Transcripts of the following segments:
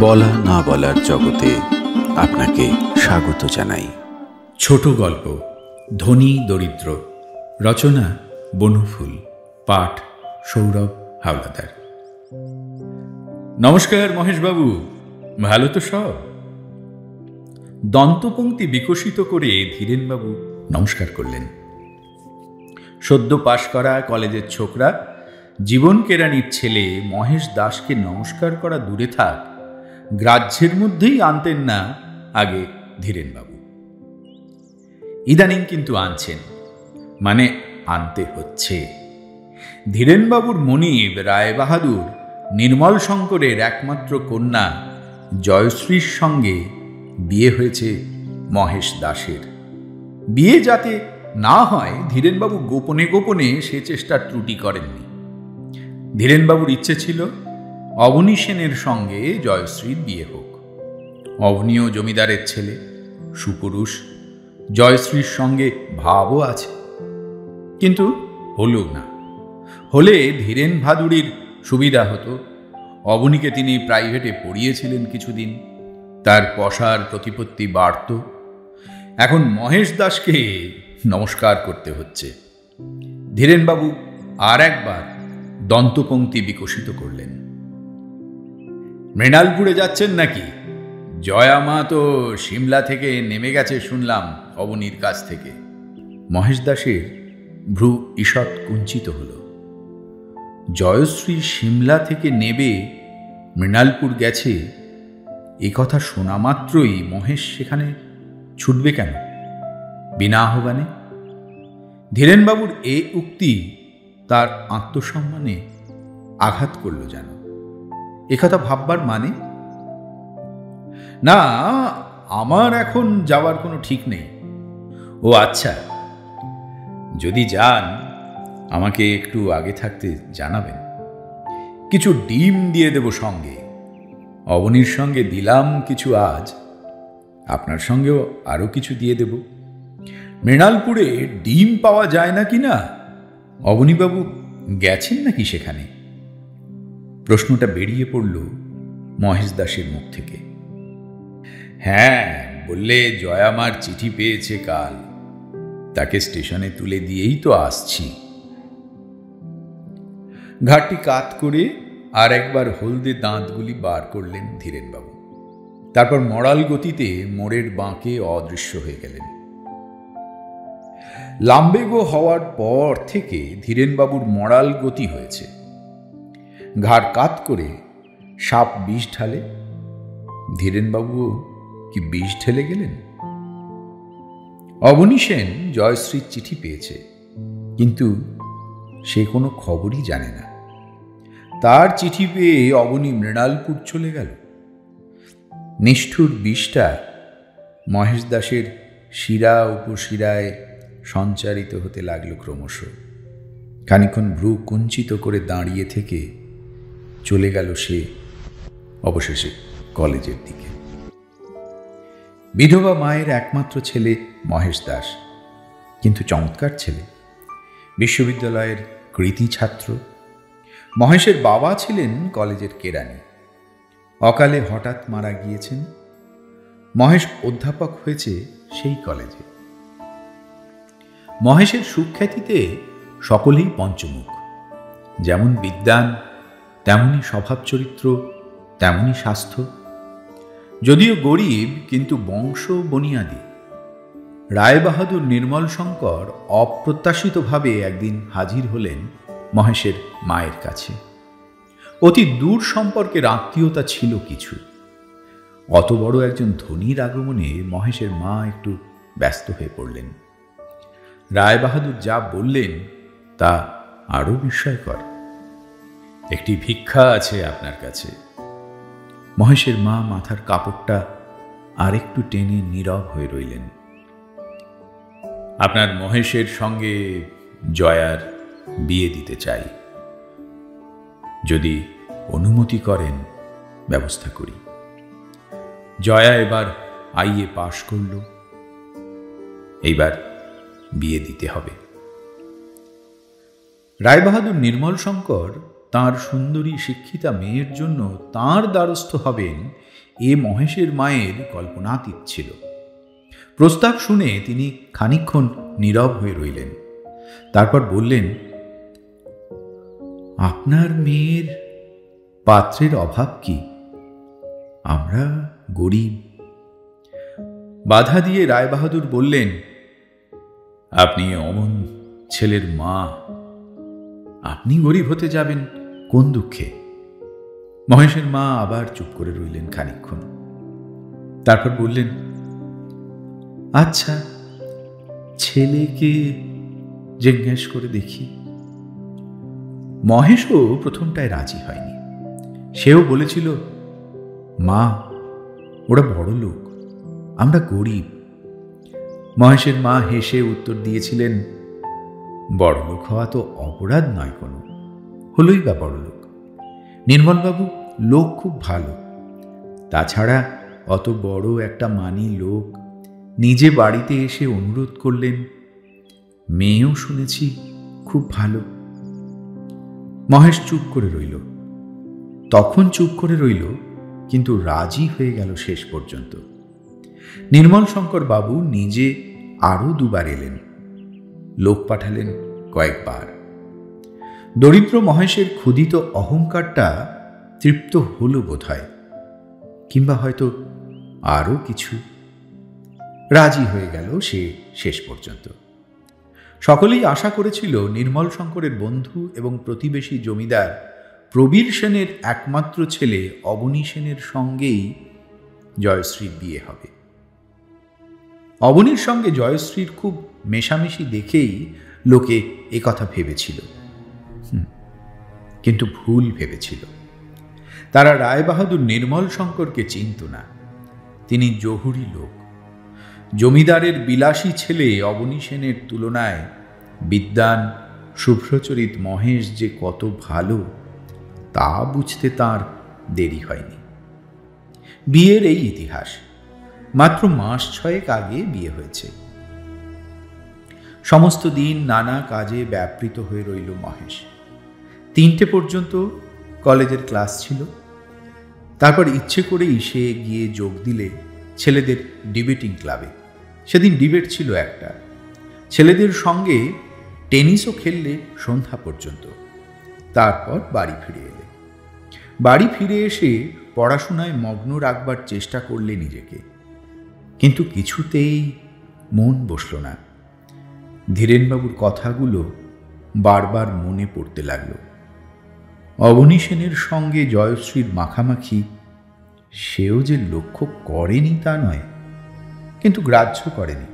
বলা না বলার জগতে আপনাকে স্বাগত জানাই। ছোট গল্প ধনী দরিদ্র, রচনা বনফুল, পাঠ সৌরভ হাওলাদার। নমস্কার মহেশবাবু, ভালো তো সব? দন্তপংক্তি বিকশিত করে ধীরেনবাবু নমস্কার করলেন। সদ্য পাশ করা কলেজের ছোকরা জীবন কেরানির ছেলে মহেশ দাসকে নমস্কার করা দূরে থাক, গ্রাহ্যের মধ্যেই আনতেন না আগে ধীরেনবাবু। ইদানিং কিন্তু আনছেন, মানে আনতে হচ্ছে। ধীরেনবাবুর মনিব রায়বাহাদুর নির্মল শঙ্করের একমাত্র কন্যা জয়শ্রীর সঙ্গে বিয়ে হয়েছে মহেশ দাসের। বিয়ে যাতে না হয় ধীরেনবাবু গোপনে গোপনে সে চেষ্টার ত্রুটি করেননি। ধীরেনবাবুর ইচ্ছে ছিল অবনী সেনের সঙ্গে জয়শ্রীর বিয়ে হোক। অবনীও জমিদারের ছেলে, সুপুরুষ, জয়শ্রীর সঙ্গে ভাবও আছে, কিন্তু হল না। হলে ধীরেন ভাদুড়ির সুবিধা হতো। অবনীকে তিনি প্রাইভেটে পড়িয়েছিলেন কিছুদিন, তার পশার প্রতিপত্তি বাড়ত। এখন মহেশ দাসকে নমস্কার করতে হচ্ছে। ধীরেনবাবু আর একবার দন্তপংক্তি বিকশিত করলেন। মৃণালপুরে যাচ্ছেন নাকি? জয়া মা তো সিমলা থেকে নেমে গেছে শুনলাম অবনীর কাছ থেকে। মহেশ দাসের ভ্রু ঈষৎ কুঞ্চিত হল। জয়শ্রী সিমলা থেকে নেবে মৃণালপুর গেছে, এ কথা শোনা মাত্রই মহেশ সেখানে ছুটবে কেন বিনা আহ্বানে? ধীরেনবাবুর এ উক্তি তার আত্মসম্মানে আঘাত করল যেন। একথা ভাববার মানে? না, আমার এখন যাওয়ার কোনো ঠিক নেই। ও আচ্ছা, যদি যান আমাকে একটু আগে থাকতে জানাবেন। কিছু ডিম দিয়ে দেব সঙ্গে। অবনীর সঙ্গে দিলাম কিছু আজ, আপনার সঙ্গেও আরও কিছু দিয়ে দেব। মৃণালপুরে ডিম পাওয়া যায় না কি না? অবনীবাবু গেছেন নাকি সেখানে? প্রশ্নটা বেরিয়ে পড়ল মহেশ দাসের মুখ থেকে। হ্যাঁ, বললে জয়ামার চিঠি পেয়েছে কাল, তাকে স্টেশনে তুলে দিয়েই তো আসছি। ঘাটটি কাত করে আর একবার হলদে দাঁতগুলি বার করলেন ধীরেনবাবু। তারপর মরাল গতিতে মোড়ের বাঁকে অদৃশ্য হয়ে গেলেন। লাম্বেগো হওয়ার পর থেকে ধীরেনবাবুর মরাল গতি হয়েছে। ঘাড় কাত করে সাপ বিষ ঢালে, ধীরেনবাবুও কি বিষ ঢেলে গেলেন? অবনী সেন জয়শ্রীর চিঠি পেয়েছে, কিন্তু সে কোনো খবরই জানে না। তার চিঠি পেয়ে অবনী মৃণালপুর চলে গেল। নিষ্ঠুর বিষটা মহেশ দাসের শিরা উপশিরায় সঞ্চারিত হতে লাগল ক্রমশ। খানিক্ষণ ভ্রু কুঞ্চিত করে দাঁড়িয়ে থেকে চলে গেল সে অবশেষে কলেজের দিকে। বিধবা মায়ের একমাত্র ছেলে মহেশ দাস, কিন্তু চমৎকার ছেলে, বিশ্ববিদ্যালয়ের কৃতী ছাত্র। মহেশের বাবা ছিলেন কলেজের কেরানি, অকালে হঠাৎ মারা গিয়েছেন। মহেশ অধ্যাপক হয়েছে সেই কলেজে। মহেশের সুখ্যাতিতে সকলেই পঞ্চমুখ। যেমন বিদ্বান, তেমনি স্বভাব চরিত্র, তেমনি স্বাস্থ্য। যদিও গরিব, কিন্তু বংশ বনিয়াদি। রায়বাহাদুর নির্মল শঙ্কর অপ্রত্যাশিতভাবে একদিন হাজির হলেন মহেশের মায়ের কাছে। অতি দূর সম্পর্কের আত্মীয়তা ছিল কিছু। অত বড় একজন ধনীর আগমনে মহেশের মা একটু ব্যস্ত হয়ে পড়লেন। রায়বাহাদুর যা বললেন তা আরও বিস্ময়কর। একটি ভিক্ষা আছে আপনার কাছে। মহেশের মা মাথার কাপড়টা আরেকটু টেনে নীরব হয়ে রইলেন। আপনার মহেশের সঙ্গে জয়ার বিয়ে দিতে চাই, যদি অনুমতি করেন ব্যবস্থা করি। জয়া এবার আইএ পাশ করল, এইবার বিয়ে দিতে হবে। রায়বাহাদুর নির্মল শঙ্কর তার সুন্দরী শিক্ষিতা মেয়ের জন্য তাঁর দ্বারস্থ হবেন, এ মহেশের মায়ের কল্পনাতীত ছিল। প্রস্তাব শুনে তিনি খানিকক্ষণ নীরব হয়ে রইলেন। তারপর বললেন, আপনার মেয়ের পাত্রের অভাব কি? আমরা গরিব। বাধা দিয়ে রায়বাহাদুর বললেন, আপনি অমন ছেলের মা, আপনি গরিব হতে যাবেন কোন দুঃখে? মহেশের মা আবার চুপ করে রইলেন খানিকক্ষণ। তারপর বললেন, আচ্ছা, ছেলেকে জিজ্ঞেস করে দেখি। মহেশও প্রথমটায় রাজি হয়নি। সেও বলেছিল, মা, ওরা বড় লোক, আমরা গরিব। মহেশের মা হেসে উত্তর দিয়েছিলেন, বড় লোক হওয়া তো অপরাধ নয় কোনো, হলোই বা বড় লোক। নির্মলবাবু লোক খুব ভালো। তাছাড়া অত বড় একটা মানি লোক নিজে বাড়িতে এসে অনুরোধ করলেন। মেয়েও শুনেছি খুব ভালো। মহেশ চুপ করে রইল। তখন চুপ করে রইল, কিন্তু রাজি হয়ে গেল শেষ পর্যন্ত। নির্মল শঙ্কর বাবু নিজে আরো দুবার এলেন, লোক পাঠালেন কয়েকবার। দরিদ্র মহেশের ক্ষুধিত অহংকারটা তৃপ্ত হল বোধ হয়, কিংবা হয়তো আরো কিছু। রাজি হয়ে গেল সে শেষ পর্যন্ত। সকলেই আশা করেছিল নির্মল শঙ্করের বন্ধু এবং প্রতিবেশী জমিদার প্রবীর সেনের একমাত্র ছেলে অবনী সেনের সঙ্গেই জয়শ্রীর বিয়ে হবে। অবনীর সঙ্গে জয়শ্রীর খুব মেশামেশি দেখেই লোকে একথা ভেবেছিল, কিন্তু ভুল ভেবেছিল। তারা রায়বাহাদুর নির্মল শঙ্করকে চিনত না। তিনি জহুরি লোক। জমিদারের বিলাসী ছেলে অবনী সেনের তুলনায় বিদ্বান শুভ্রচরিত মহেশ যে কত ভালো, তা বুঝতে তার দেরি হয়নি। বিয়ের এই ইতিহাস। মাত্র মাস 6 আগে বিয়ে হয়েছে। সমস্ত দিন নানা কাজে ব্যাপৃত হয়ে রইল মহেশ। 3টে পর্যন্ত কলেজের ক্লাস ছিল। তারপর ইচ্ছে করেই সে গিয়ে যোগ দিলে ছেলেদের ডিবেটিং ক্লাবে। সেদিন ডিবেট ছিল একটা। ছেলেদের সঙ্গে টেনিসও খেললে সন্ধ্যা পর্যন্ত। তারপর বাড়ি ফিরে এলে। বাড়ি ফিরে এসে পড়াশোনায় মগ্ন রাখবার চেষ্টা করলে নিজেকে, কিন্তু কিছুতেই মন বসল না। ধীরেনবাবুর কথাগুলো বারবার মনে পড়তে লাগলো। অবনী সেনের সঙ্গে জয়শ্রীর মাখামাখি সেও যে লক্ষ্য করেনি তা নয়, কিন্তু গ্রাহ্য করেনি।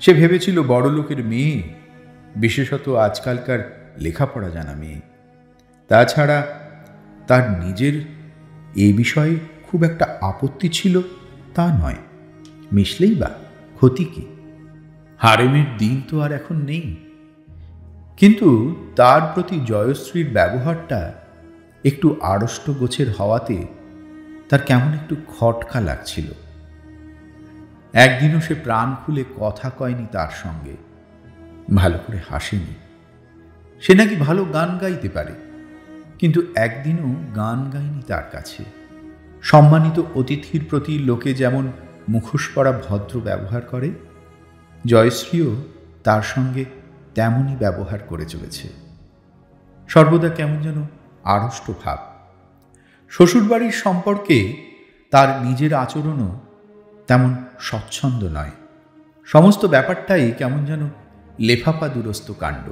সে ভেবেছিল বড় লোকের মেয়ে, বিশেষত আজকালকার লেখাপড়া জানা মেয়ে। তাছাড়া তার নিজের এ বিষয়ে খুব একটা আপত্তি ছিল তা নয়। মিশলেই বা ক্ষতি কি? হারেমের দিন তো আর এখন নেই। কিন্তু তার প্রতি জয়শ্রীর ব্যবহারটা একটু আড়ষ্ট গোছের হওয়াতে তার কেমন একটু খটকা লাগছিল। একদিনও সে প্রাণ খুলে কথা কয়নি তার সঙ্গে, ভালো করে হাসেনি। সে নাকি ভালো গান গাইতে পারে, কিন্তু একদিনও গান গায়নি তার কাছে। সম্মানিত অতিথির প্রতি লোকে যেমন মুখোশ পরা ভদ্র ব্যবহার করে, জয়শ্রীও তার সঙ্গে তেমনই ব্যবহার করে চলেছে। সর্বদা কেমন যেন আড়ষ্ট ভাব। শ্বশুরবাড়ির সম্পর্কে তার নিজের আচরণও তেমন স্বচ্ছন্দ নয়। সমস্ত ব্যাপারটাই কেমন যেন লেফাপা দুরস্ত কাণ্ড।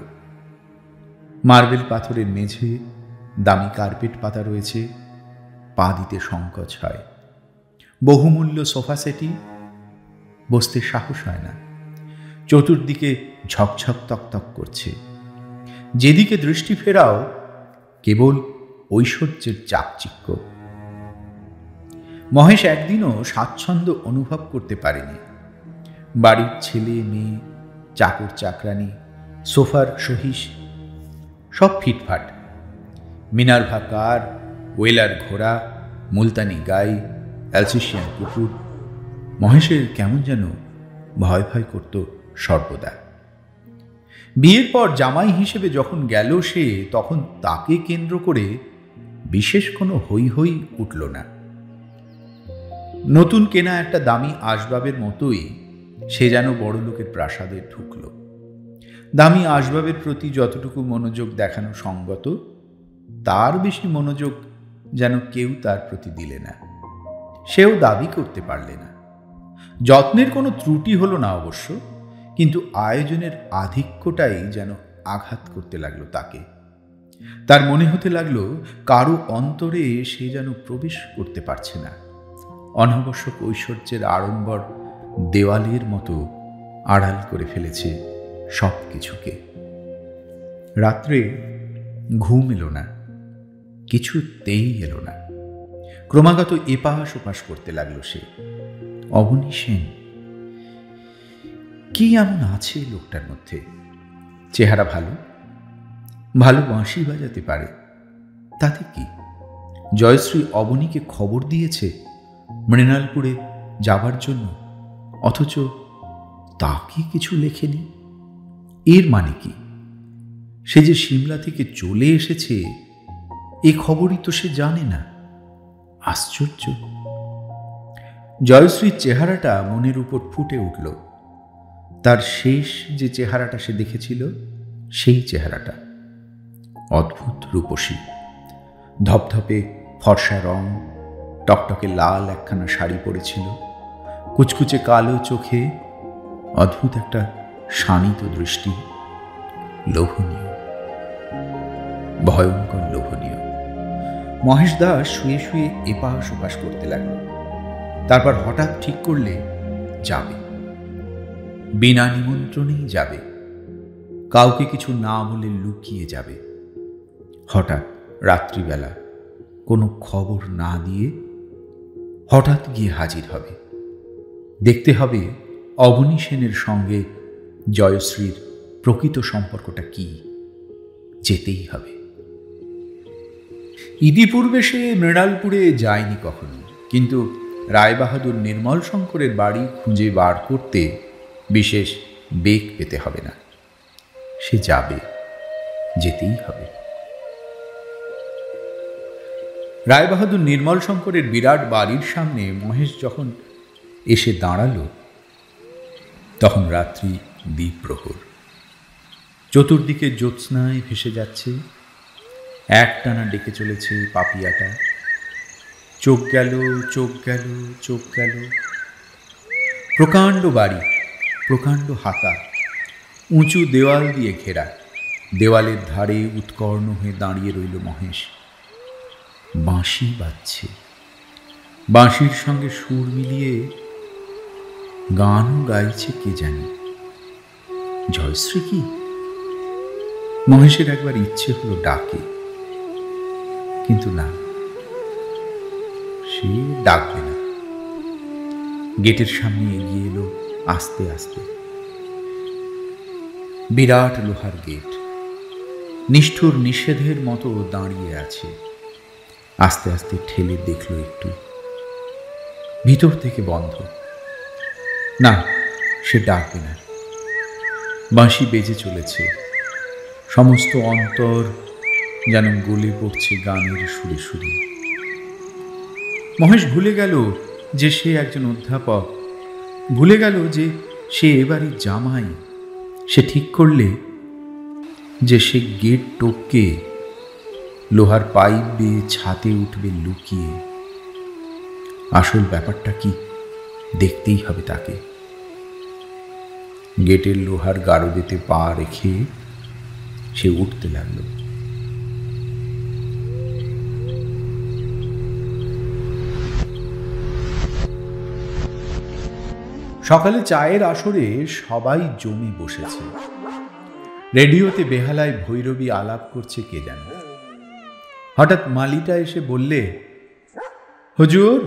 মার্বেল পাথরের মেঝে, দামি কার্পেট পাতা রয়েছে, পা দিতে সংকোচ হয়। বহুমূল্য সোফা সেটি, বসতে সাহস হয় না। চতুর্দিকে ঝকঝক তকতক করছে। যেদিকে দৃষ্টি ফেরাও কেবল ঐশ্বর্যের চাকচিক্য। মহেশ একদিনও স্বাচ্ছন্দ্য অনুভব করতে পারেনি। বাড়ির ছেলে মেয়ে, চাকর চাকরানি, সোফার সহিস সব ফিটফাট। মিনার্ভা কার, ওয়েলার ঘোড়া, মুলতানি গাই, অ্যালসেশিয়ান কুকুর। মহেশের কেমন যেন ভয় ভয় করত সর্বদা। বিয়ের পর জামাই হিসেবে যখন গেল সে, তখন তাকে কেন্দ্র করে বিশেষ কোনো হৈ হৈ উঠল না। নতুন কেনা একটা দামি আসবাবের মতোই সে যেন বড়লোকের প্রাসাদে ঢুকল। দামি আসবাবের প্রতি যতটুকু মনোযোগ দেখানো সঙ্গত, তার বেশি মনোযোগ যেন কেউ তার প্রতি দিলে না। সেও দাবি করতে পারলে না। যত্নের কোনো ত্রুটি হলো না অবশ্য, কিন্তু আয়োজনের আধিক্যটাই যেন আঘাত করতে লাগলো তাকে। তার মনে হতে লাগলো কারো অন্তরে সে যেন প্রবেশ করতে পারছে না। অনাবশ্যক ঐশ্বর্যের আড়ম্বর দেওয়ালের মতো আড়াল করে ফেলেছে সব কিছুকে। রাত্রে ঘুম এলো না, কিছুতেই এলো না। ক্রমাগত এপাশ ওপাশ করতে লাগলো সে। অবনী সেন, কি এমন আছে লোকটার মধ্যে? চেহারা ভালো, ভালো বাঁশি বাজাতে পারে, তাতে কি? জয়শ্রী অবনীকে খবর দিয়েছে মৃণালপুরে যাবার জন্য, অথচ তাকে কিছু লেখেনি। এর মানে কি? সে যে সিমলা থেকে চলে এসেছে এ খবরই তো সে জানে না। আশ্চর্য! জয়শ্রীর চেহারাটা মনের উপর ফুটে উঠল। তার শেষ যে চেহারাটা সে দেখেছিল, সেই চেহারাটা। অদ্ভুত রূপসী, ধপধপে ফর্সা রং, টকটকে লাল একখানা শাড়ি পরেছিল, কুচকুচে কালো চোখে অদ্ভুত একটা শানিত দৃষ্টি। লোভনীয়, ভয়ঙ্কর লোভনীয়। মহেশ দাস শুয়ে শুয়ে এপাশ ওপাশ করতে লাগল। তারপর হঠাৎ ঠিক করলে যাবে, বিনা নিমন্ত্রণেই যাবে, কাউকে কিছু না বলে লুকিয়ে যাবে। হঠাৎ রাত্রিবেলা কোনো খবর না দিয়ে হঠাৎ গিয়ে হাজির হবে। দেখতে হবে অবনী সেনের সঙ্গে জয়শ্রীর প্রকৃত সম্পর্কটা কি। যেতেই হবে। ইতিপূর্বে সে মৃণালপুরে যায়নি কখনো, কিন্তু রায়বাহাদুর নির্মল শঙ্করের বাড়ি খুঁজে বার করতে বিশেষ বেগ পেতে হবে না। সে যাবে, যেতেই হবে। রায়বাহাদুর নির্মল শঙ্করের বিরাট বাড়ির সামনে মহেশ যখন এসে দাঁড়াল, তখন রাত্রি দ্বিপ্রহর। চতুর্দিকে জ্যোৎস্নায় ভেসে যাচ্ছে, একটানা ডেকে চলেছে পাপিয়াটা। চোখ গেল, চোখ গেল, চোখ গেল। প্রকাণ্ড বাড়ি, প্রকাণ্ড হাতা, উঁচু দেওয়াল দিয়ে ঘেরা। দেওয়ালের ধারে উৎকর্ণ হয়ে দাঁড়িয়ে রইল মহেশ। বাঁশি বাজছে, বাঁশির সঙ্গে সুর মিলিয়ে গানও গাইছে কে জানে। জয়শ্রী কি? মহেশের একবার ইচ্ছে হলো ডাকে, কিন্তু না, সে ডাকবে না। গেটের সামনে এগিয়ে এলো আস্তে আস্তে। বিরাট লোহার গেট, নিষ্ঠুর নিষেধের মতো দাঁড়িয়ে আছে। আস্তে আস্তে ঠেলে দেখল একটু, ভিতর থেকে বন্ধ। না, সে ডাকবে না। বাঁশি বেজে চলেছে, সমস্ত অন্তর যেন গলে পড়ছে গানের সুরে সুরে। মহেশ ভুলে গেল যে সে একজন অধ্যাপক, ভুলে গেল যে সে এবারই জামাই। সে ঠিক করলে যে সে গেট টপকে লোহার পাইপ বেয়ে ছাতে উঠবে লুকিয়ে। আসল ব্যাপারটা কি দেখতেই হবে তাকে। গেটের লোহার গারদেতে পা রেখে সে উঠতে লাগলো। সকালে চায়ের আসরে সবাই জমে বসেছে। রেডিওতে বেহালায় ভৈরবী আলাপ করছে কে জানে। হঠাৎ মালিটা এসে বললে, হুজুর,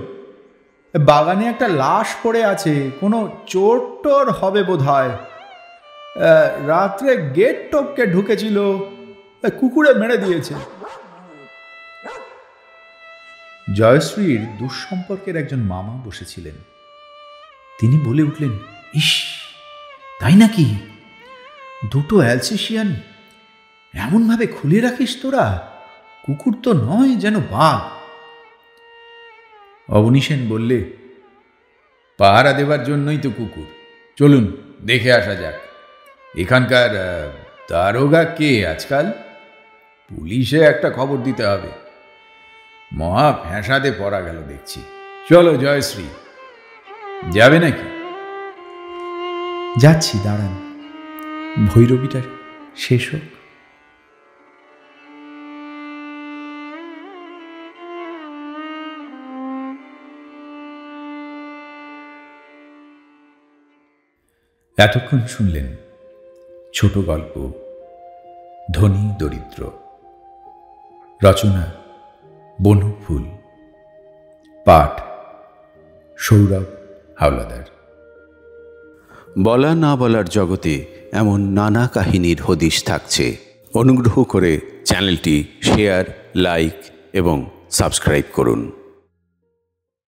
বাগানে একটা লাশ পড়ে আছে, কোনো চোর টোর হবে বোধ হয়। রাত্রে গেট টপকে ঢুকেছিল, কুকুরে মেরে দিয়েছে। জয়শ্রীর দুঃসম্পর্কের একজন মামা বসেছিলেন। তিনি বলে উঠলেন, ইস, তাই নাকি? দুটো অ্যালসেশিয়ান এমনভাবে খুলে রাখিস তোরা? কুকুর তো নয়, যেন বাঘ। অবনী সেন বললে, পাহারা দেবার জন্যই তো কুকুর। চলুন দেখে আসা যাক। এখানকার দারোগা কে আজকাল? পুলিশে একটা খবর দিতে হবে। মহা ফ্যাঁসাদে পড়া গেল দেখছি। চলো জয়শ্রী, যাবে নাকি? যাচ্ছি, দাঁড়ান, ভৈরবীটার শেষ হোক। এতক্ষণ শুনলেন ছোট গল্প ধনী দরিদ্র, রচনা বনফুল, পাঠ সৌরভ হাওলাদার। বলা না বলার জগতে এমন নানা কাহিনীর হদিশ থাকছে। অনুগ্রহ করে চ্যানেলটি শেয়ার, লাইক এবং সাবস্ক্রাইব করুন।